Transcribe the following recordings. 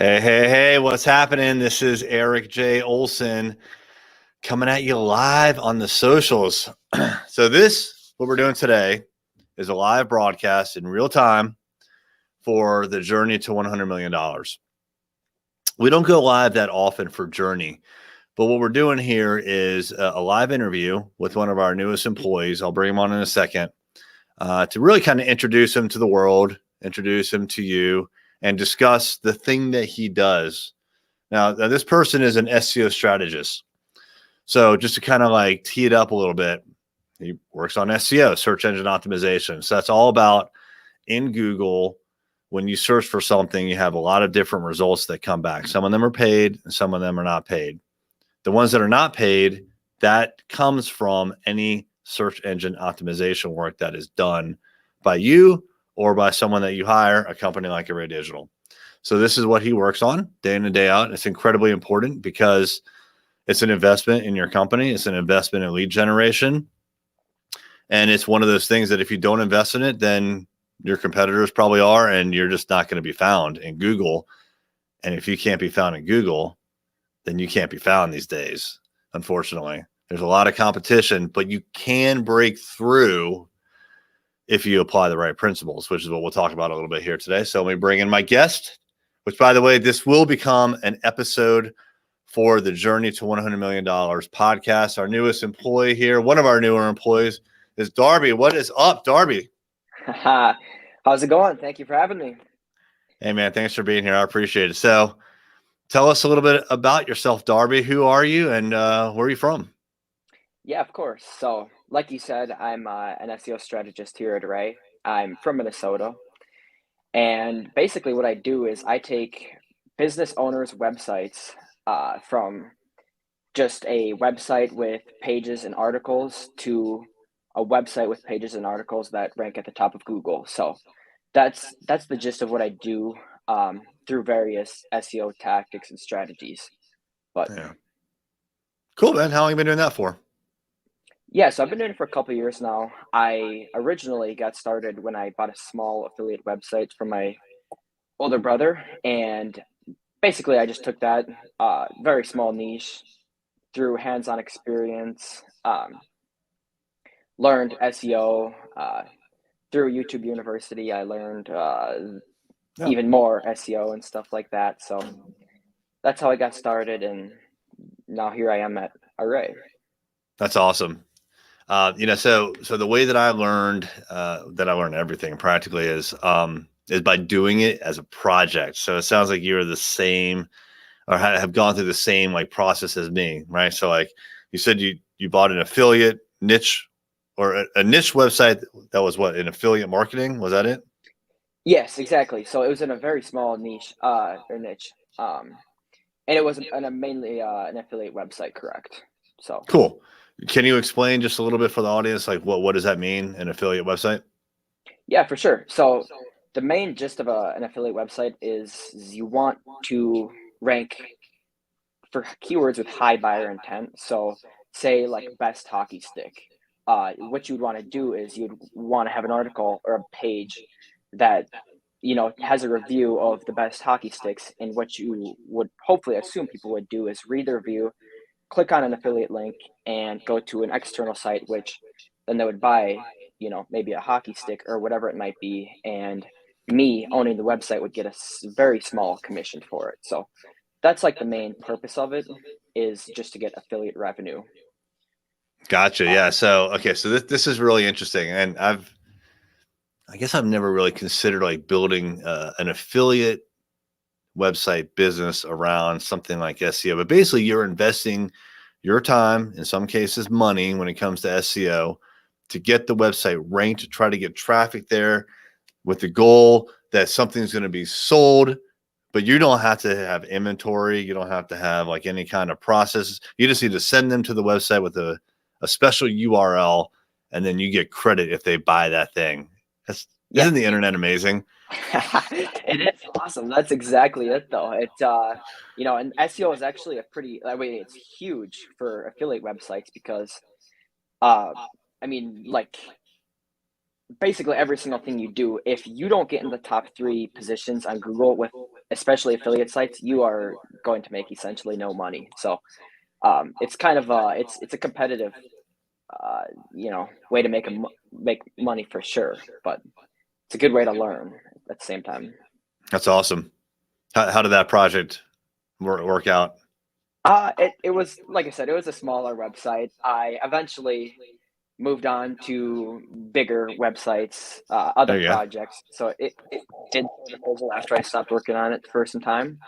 Hey, what's happening? This is Eric J. Olson coming at you live on the socials. So what we're doing today is a live broadcast in real time for the journey to $100 million. We don't go live that often for Journey, but what we're doing here is a live interview with one of our newest employees. I'll bring him on in a second to really kind of introduce him to the world, introduce him to you, and discuss the thing that he does. Now, this person is an SEO strategist. So just to kind of like tee it up a little bit, he works on SEO, search engine optimization. So that's all about in Google. When you search for something, you have a lot of different results that come back. Some of them are paid and some of them are not paid. The ones that are not paid, that comes from any search engine optimization work that is done by you or by someone that you hire, a company like Array Digital. So this is what he works on day in and day out. It's incredibly important because it's an investment in your company. It's an investment in lead generation. And it's one of those things that if you don't invest in it, then your competitors probably are, and you're just not going to be found in Google. And if you can't be found in Google, then you can't be found these days. Unfortunately, there's a lot of competition, but you can break through if you apply the right principles, which is what we'll talk about a little bit here today. So let me bring in my guest, which, by the way, this will become an episode for the Journey to $100 Million podcast. Our newest employee here, one of our newer employees, is Darby. What is up, Darby? How's it going? Thank you for having me. Hey, man, thanks for being here. I appreciate it. So tell us a little bit about yourself, Darby. Who are you and where are you from? Yeah, of course. So, like you said, I'm an SEO strategist here at Array. I'm from Minnesota. And basically, what I do is I take business owners' websites from just a website with pages and articles to a website with pages and articles that rank at the top of Google. So that's the gist of what I do through various SEO tactics and strategies. But Yeah. Cool, man. How long have you been doing that for? yeah, so I've been doing it for a couple of years now. I originally got started when I bought a small affiliate website from my older brother, and basically I just took that very small niche through hands-on experience, learned SEO through YouTube University. I learned even more SEO and stuff like that. So that's how I got started, and now here I am at Array. That's awesome. So the way that I learned everything practically is by doing it as a project. So it sounds like you're the same or have gone through the same like process as me, right? So like you said, you bought an affiliate niche or a niche website that was what, in affiliate marketing? Was that it? Yes, exactly. So it was in a very small niche, and it was mainly an affiliate website, correct? So Cool. Can you explain just a little bit for the audience, like what does that mean, an affiliate website? yeah, for sure. So the main gist of an affiliate website is you want to rank for keywords with high buyer intent. So say like best hockey stick. What you would want to do is you'd want to have an article or a page that has a review of the best hockey sticks, and what you would hopefully assume people would do is read the review, click on an affiliate link, and go to an external site, which then they would buy, maybe a hockey stick or whatever it might be. And me owning the website would get a very small commission for it. So that's like the main purpose of it, is just to get affiliate revenue. Gotcha. Yeah. So, okay. So this is really interesting. And I guess I've never really considered like building an affiliate website business around something like SEO, but basically you're investing your time, in some cases money, when it comes to SEO to get the website ranked, to try to get traffic there with the goal that something's going to be sold, but you don't have to have inventory. You don't have to have like any kind of process. You just need to send them to the website with a special URL, and then you get credit if they buy that thing. Isn't the internet amazing? It is awesome. That's exactly it, though. And SEO is actually it's huge for affiliate websites because, like basically every single thing you do, if you don't get in the top 3 positions on Google with especially affiliate sites, you are going to make essentially no money. So it's kind of it's a competitive way to make money for sure, but it's a good way to learn at the same time. That's awesome. How did that project work out? It was, like I said, it was a smaller website. I eventually moved on to bigger websites, There other you go. projects. So it did fizzle after I stopped working on it for some time.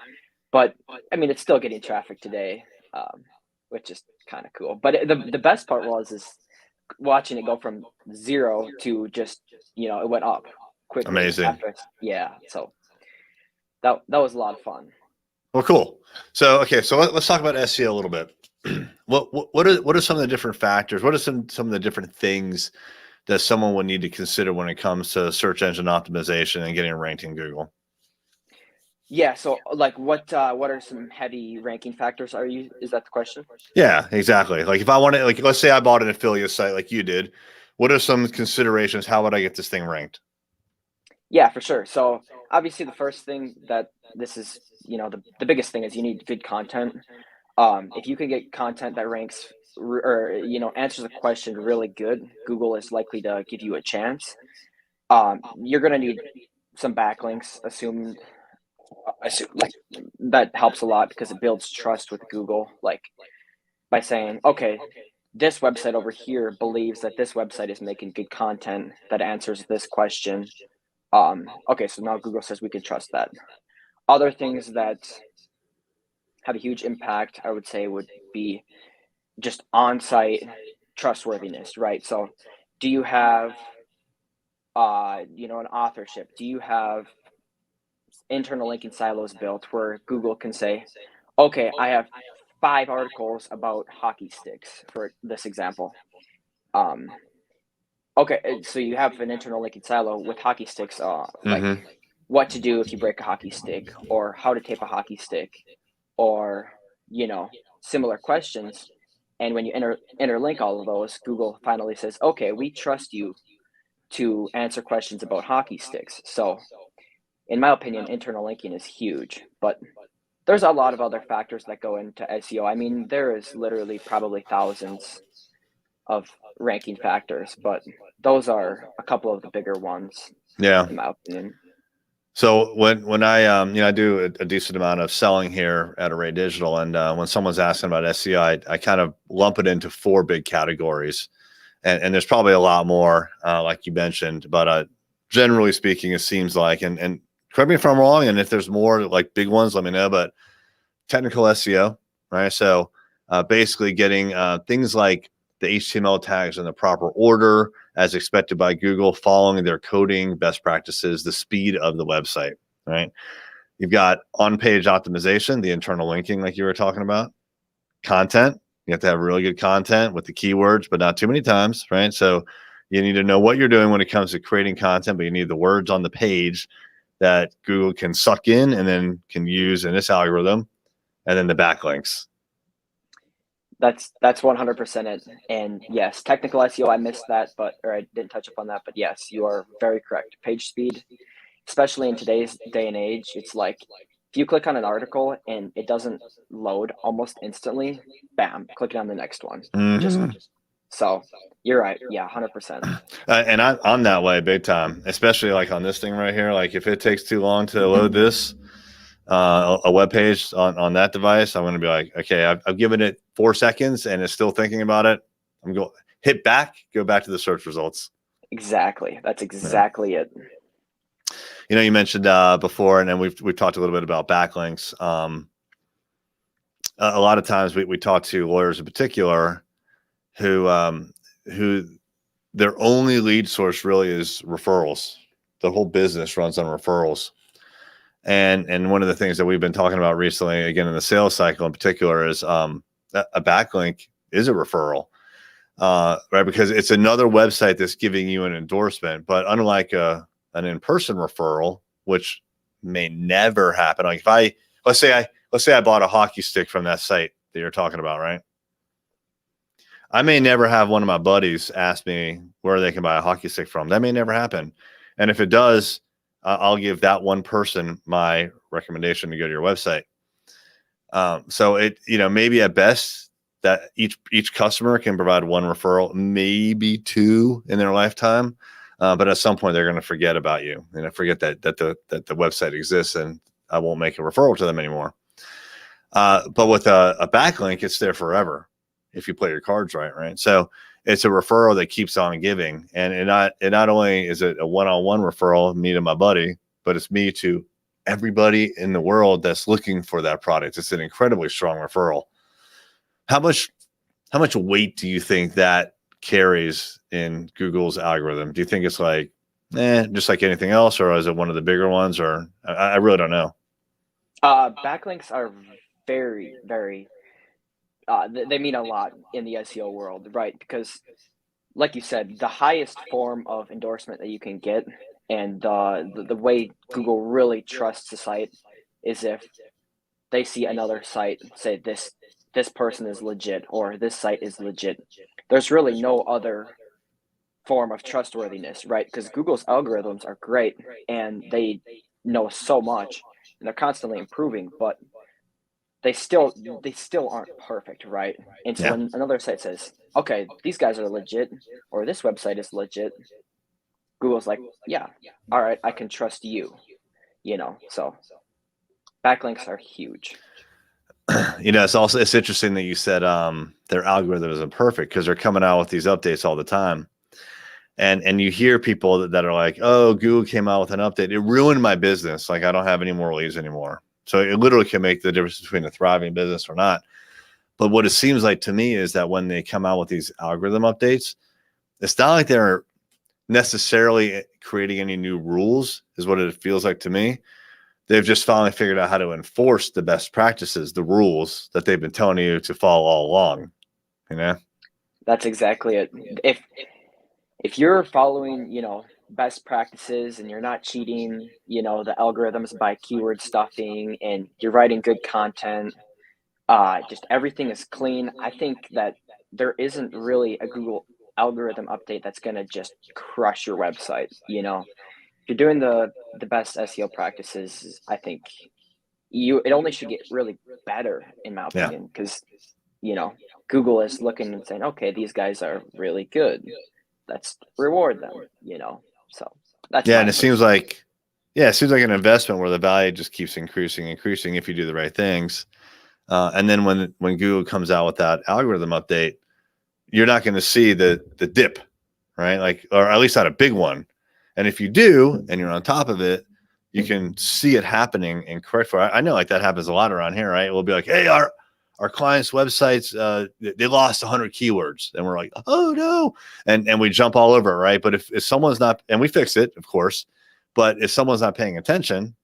But I mean, it's still getting traffic today, which is kind of cool. But the best part is watching it go from zero to just, it went up quickly Amazing. after. Yeah. So that was a lot of fun. Well, cool. So, okay, so let's talk about SEO a little bit. What are some of the different factors? What are some of the different things that someone would need to consider when it comes to search engine optimization and getting ranked in Google? Yeah. So, like, what are some heavy ranking factors? Is that the question? Yeah, exactly. Like if I want to, like, let's say I bought an affiliate site like you did. What are some considerations? How would I get this thing ranked? Yeah, for sure. So obviously the first thing that this is, the biggest thing is you need good content. If you can get content that ranks or answers a question really good, Google is likely to give you a chance. You're gonna need some backlinks. Assume like that helps a lot because it builds trust with Google. Like by saying, okay, this website over here believes that this website is making good content that answers this question. Okay, so now Google says we can trust that. Other things that have a huge impact, I would say, would be just on-site trustworthiness, right? So do you have an authorship? Do you have internal linking silos built where Google can say, okay, I have 5 articles about hockey sticks for this example. Okay, so you have an internal linking silo with hockey sticks, like Mm-hmm. what to do if you break a hockey stick, or how to tape a hockey stick, or similar questions. And when you interlink all of those, Google finally says, okay, we trust you to answer questions about hockey sticks. So in my opinion, internal linking is huge, but there's a lot of other factors that go into SEO. I mean, there is literally probably thousands of ranking factors, but those are a couple of the bigger ones, Yeah. in my opinion. So when I I do a decent amount of selling here at Array Digital, and when someone's asking about SEO, I kind of lump it into 4 big categories, and there's probably a lot more, like you mentioned, but generally speaking, it seems like, and correct me if I'm wrong, and if there's more like big ones, let me know. But technical SEO, right? So basically getting things like the HTML tags in the proper order as expected by Google, following their coding best practices, the speed of the website, right? You've got on-page optimization, the internal linking like you were talking about, content. You have to have really good content with the keywords, but not too many times, right? So you need to know what you're doing when it comes to creating content, but you need the words on the page that Google can suck in and then can use in this algorithm, and then the backlinks. That's 100% it. And yes, technical SEO, I missed that, or I didn't touch upon that, but yes, you are very correct. Page speed, especially in today's day and age, it's like if you click on an article and it doesn't load almost instantly, bam, clicking on the next one. Mm-hmm. So you're right. Yeah, 100%. And I'm that way big time, especially like on this thing right here. Like if it takes too long to load this, a web page on that device, I'm going to be like, okay, I've given it 4 seconds and it's still thinking about it. I'm going hit back, go back to the search results. Exactly. That's exactly it. You mentioned before, and then we've talked a little bit about backlinks. A lot of times we talk to lawyers in particular who their only lead source really is referrals. The whole business runs on referrals. And one of the things that we've been talking about recently, again, in the sales cycle in particular, is a backlink is a referral, right? Because it's another website that's giving you an endorsement. But unlike an in-person referral, which may never happen, like if let's say I bought a hockey stick from that site that you're talking about, right? I may never have one of my buddies ask me where they can buy a hockey stick from. That may never happen. And if it does, I'll give that one person my recommendation to go to your website. So it, maybe at best that each customer can provide one referral, maybe two in their lifetime. But at some point they're going to forget about you and forget that the website exists, and I won't make a referral to them anymore. But with a backlink, it's there forever if you play your cards right, right? So it's a referral that keeps on giving, and it not only is it a one-on-one referral, me to my buddy, but it's me to everybody in the world that's looking for that product. It's an incredibly strong referral. How much weight do you think that carries in Google's algorithm? Do you think it's like, just like anything else, or is it one of the bigger ones? Or I really don't know. Backlinks are very, very, they mean a lot in the SEO world, right? Because, like you said, the highest form of endorsement that you can get, and the way Google really trusts a site is if they see another site say this person is legit, or this site is legit. There's really no other form of trustworthiness, right? Because Google's algorithms are great and they know so much and they're constantly improving, but they still aren't perfect, right? And so when another site says, okay, these guys are legit, or this website is legit, Google's like, yeah, all right, I can trust you, so backlinks are huge. It's interesting that you said their algorithm isn't perfect, because they're coming out with these updates all the time. And you hear people that are like, oh, Google came out with an update. It ruined my business. Like, I don't have any more leads anymore. So it literally can make the difference between a thriving business or not. But what it seems like to me is that when they come out with these algorithm updates, it's not like they're necessarily creating any new rules, is what it feels like to me. They've just finally figured out how to enforce the best practices, the rules that they've been telling you to follow all along. That's exactly it. If you're following, best practices, and you're not cheating, the algorithms by keyword stuffing, and you're writing good content, just everything is clean, I think that there isn't really a Google algorithm update that's going to just crush your website. If you're doing the best SEO practices, I think it only should get really better, in my opinion, because Google is looking and saying, okay, these guys are really good, let's reward them, so that's and it seems like an investment where the value just keeps increasing if you do the right things. And then when Google comes out with that algorithm update, you're not going to see the dip, right? Like, or at least not a big one. And if you do, and you're on top of it, you can see it happening and correct for it. I know, like, that happens a lot around here, right? We'll be like, hey, our clients' websites, they lost 100 keywords, and we're like, oh no, and we jump all over it, right? But if someone's not, and we fix it, of course, but if someone's not paying attention,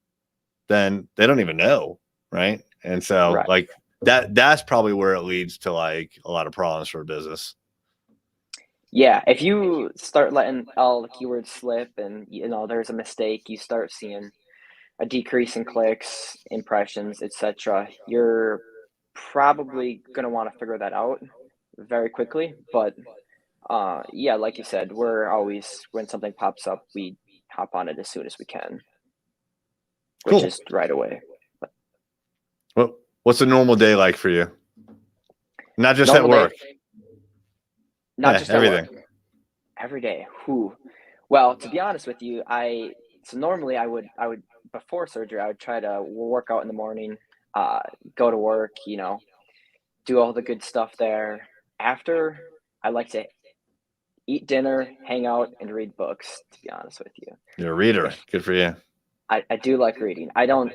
then they don't even know, right? And so, like, that's probably where it leads to, like, a lot of problems for a business. Yeah, if you start letting all the keywords slip and there's a mistake, you start seeing a decrease in clicks, impressions, etc. You're probably going to want to figure that out very quickly. But yeah, like you said, we're always, when something pops up, we hop on it as soon as we can, which is right away. Well, what's a normal day like for you? Not just at work. Not just everything. At work. Every day. Well, to be honest with you, normally I would before surgery, I would try to work out in the morning, go to work, do all the good stuff there. After, I like to eat dinner, hang out, and read books, to be honest with you. You're a reader. Good for you. I do like reading. I'm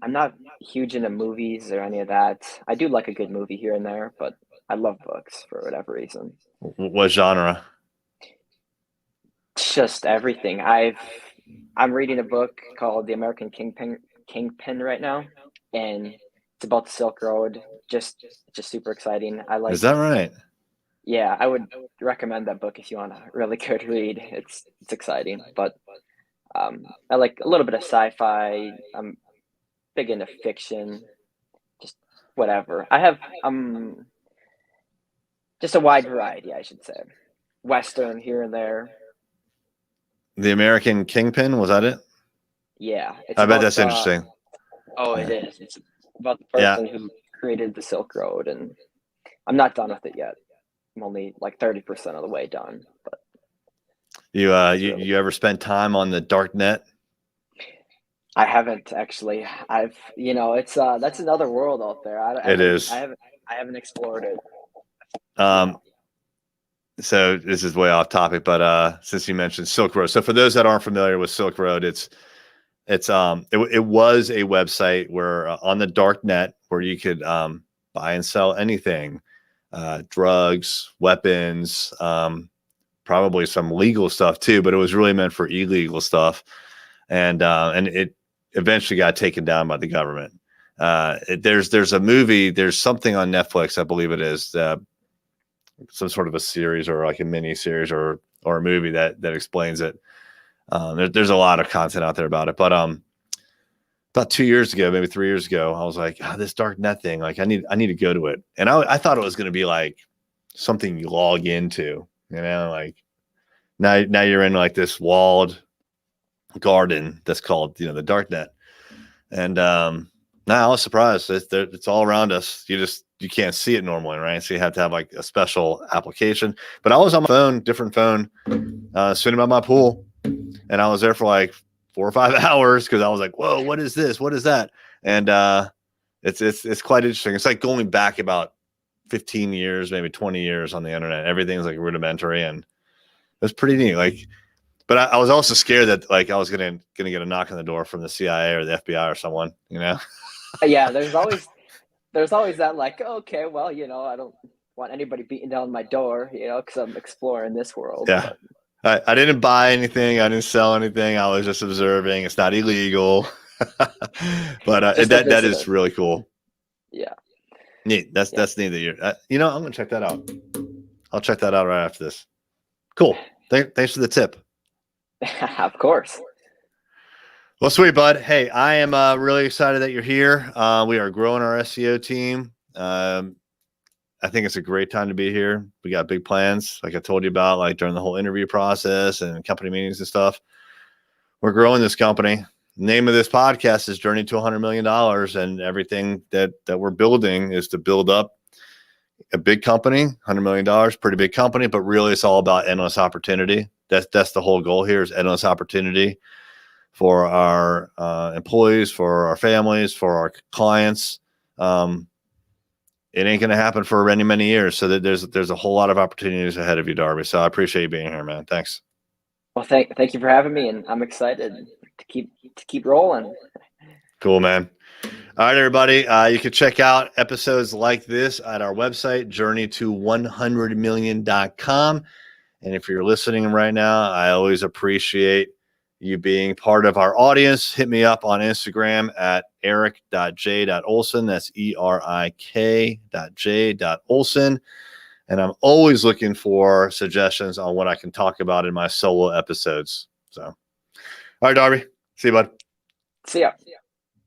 not huge into movies or any of that. I do like a good movie here and there, but I love books for whatever reason. What genre? Just everything. I'm reading a book called The American Kingpin right now, and it's about the Silk Road. Just super exciting. Is that right? Yeah, I would recommend that book if you want a really good read. It's exciting, but I like a little bit of sci-fi. I'm big into fiction, just whatever. I have just a wide variety, I should say. Western here and there. The American Kingpin, was that it? Yeah, it's I bet about that's interesting. it is. It's about the Yeah. person who created the Silk Road, and I'm not done with it yet. I'm only like 30% of the way done. But You really you ever spent time on the dark net? I haven't actually. I've it's that's another world out there. It is. I haven't explored it. Um, so this is way off topic, but since you mentioned Silk Road, so for those that aren't familiar with Silk Road, it was a website where on the dark net where you could buy and sell anything, drugs, weapons, probably some legal stuff too, but it was really meant for illegal stuff, and it eventually got taken down by the government. There's a movie, there's something on Netflix, I believe it is. Some sort of a series or like a mini series or a movie that explains it. There's a lot of content out there about it, but about 2 years ago, maybe 3 years ago, I was like, this dark net thing, like I need to go to it, and I thought it was going to be like something you log into, like now you're in like this walled garden that's called the dark net, and now I was surprised. It's all around us. You can't see it normally, right? So you have to have like a special application. But I was on my phone, different phone, sitting by my pool, and I was there for like 4 or 5 hours because I was like, "Whoa, what is this? What is that?" And it's quite interesting. It's like going back about 15 years, maybe 20 years on the internet. Everything's like rudimentary, and it's pretty neat. Like, but I was also scared that like I was gonna get a knock on the door from the CIA or the FBI or someone, Yeah, there's always that like, okay, well, I don't want anybody beating down my door, because I'm exploring this world. Yeah. I didn't buy anything. I didn't sell anything. I was just observing. It's not illegal. But that is really cool. Yeah. Neat. That's neat that you're, I'm going to check that out. I'll check that out right after this. Cool. Thanks for the tip. Of course. Well, sweet, bud. Hey, I am really excited that you're here. We are growing our SEO team. I think it's a great time to be here. We got big plans, like I told you about, like during the whole interview process and company meetings and stuff. We're growing this company. The name of this podcast is Journey to $100 Million, and everything that we're building is to build up a big company, $100 million, pretty big company, but really it's all about endless opportunity. That's the whole goal here, is endless opportunity for our employees, for our families, for our clients. It ain't going to happen for many, many years. So that there's a whole lot of opportunities ahead of you, Darby. So I appreciate you being here, man. Thanks. Well, thank you for having me, and I'm excited to keep rolling. Cool, man. All right, everybody. You can check out episodes like this at our website, journeyto100million.com. And if you're listening right now, I always appreciate you being part of our audience. Hit me up on Instagram at eric.j.olson. That's ERIK.J.Olson. And I'm always looking for suggestions on what I can talk about in my solo episodes. So, all right, Darby. See you, bud. See ya.